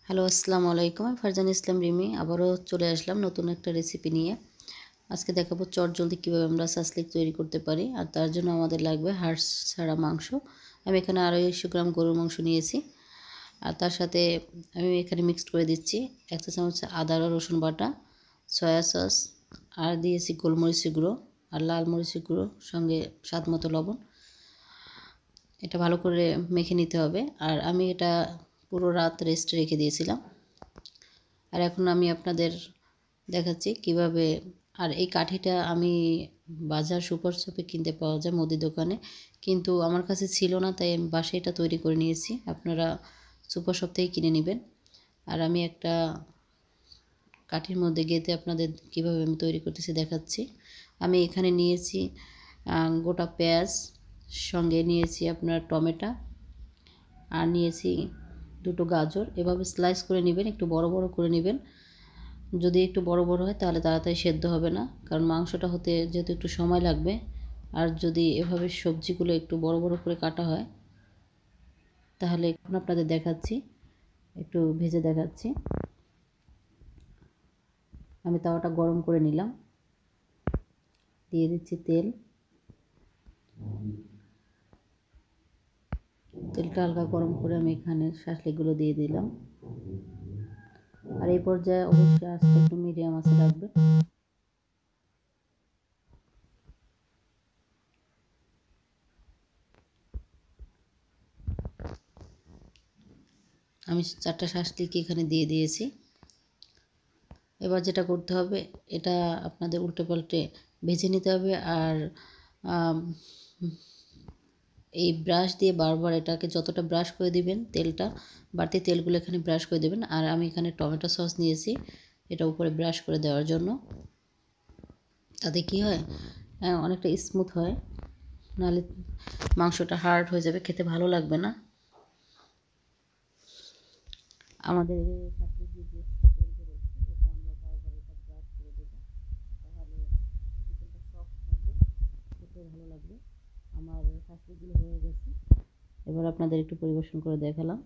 Hello, আসসালামু আলাইকুম। আমি ফারজানা ইসলাম রিমি আবারও চলে আসলাম নতুন একটা রেসিপি নিয়ে। আজকে দেখাবো চটজলদি কীভাবে আমরা সাসলিক তৈরি করতে পারি। আর তার জন্য আমাদের লাগবে হাড় ছাড়া মাংস। আমি এখানে 250 গ্রাম গরুর মাংস নিয়েছি। আর তার সাথে আমি এখানে মিক্সড করে দিচ্ছি 1 চা চামচ আদা রসুন বাটা, সয়া সস, আর দিয়েছি গোলমরিচের গুঁড়ো আর লাল মরিচের গুঁড়ো, সঙ্গে স্বাদ মতো লবণ। এটা ভালো করে মেখে নিতে হবে। আর আমি এটা পুরো রাত রেস্টে রেখে দিয়েছিলাম। আর এখন আমি আপনাদের দেখাচ্ছি কিভাবে। আর এই কাঠিটা আমি বাজার সুপার শপে কিনতে পাওয়া যায় মুদি দোকানে, কিন্তু আমার কাছে ছিল না, তাই আমি বাসায় এটা তৈরি করে নিয়েছি। আপনারা সুপার শপ থেকে কিনে নেবেন। আর আমি একটা কাঠির মধ্যে গেঁথে আপনাদের কিভাবে আমি তৈরি করতেছি দেখাচ্ছি। আমি এখানে নিয়েছি গোটা পেঁয়াজ, সঙ্গে নিয়েছি আপনার টমেটো, আর নিয়েছি 2টো গাজর। এভাবে স্লাইস করে নেবেন, একটু বড় বড় করে নেবেন। যদি একটু বড় বড় হয় তাহলে তাড়াতাড়ি সেদ্ধ হবে না, কারণ মাংসটা হতে যেহেতু একটু সময় লাগবে। আর যদি এভাবে সবজিগুলো একটু বড় বড় করে কাটা হয় তাহলে এখন আপনাদের দেখাচ্ছি, একটু ভেজে দেখাচ্ছি। আমি তাওয়াটা গরম করে নিলাম, দিয়ে দিচ্ছি তেল। তেলটা হালকা গরম করে আমি এখানে শাঁসলিগুলো দিয়ে দিলাম। আর এই পর্যায়ে অবশ্যই আঁচটা একটু মিডিয়াম আঁচে রাখবেন। আমি 4টা শাঁসলিকে এখানে দিয়ে দিয়েছি। এবার যেটা করতে হবে, এটা আপনাদের উল্টে পাল্টে ভেজে নিতে হবে। আর এই ব্রাশ দিয়ে বারবার এটাকে যতটা ব্রাশ করে দিবেন, তেলটা বাড়তি তেলগুলো এখানে ব্রাশ করে দেবেন। আর আমি এখানে টমেটো সস নিয়েছি, এটা উপরে ব্রাশ করে দেওয়ার জন্য। তাতে কি হয়, অনেকটা স্মুথ হয়, নাহলে মাংসটা হার্ড হয়ে যাবে, খেতে ভালো লাগবে না। আমাদের ভালো লাগবে। আমার শাশুড়িগুলো হয়ে গেছে, এবার আপনাদের একটু পরিবেশন করে দেখালাম।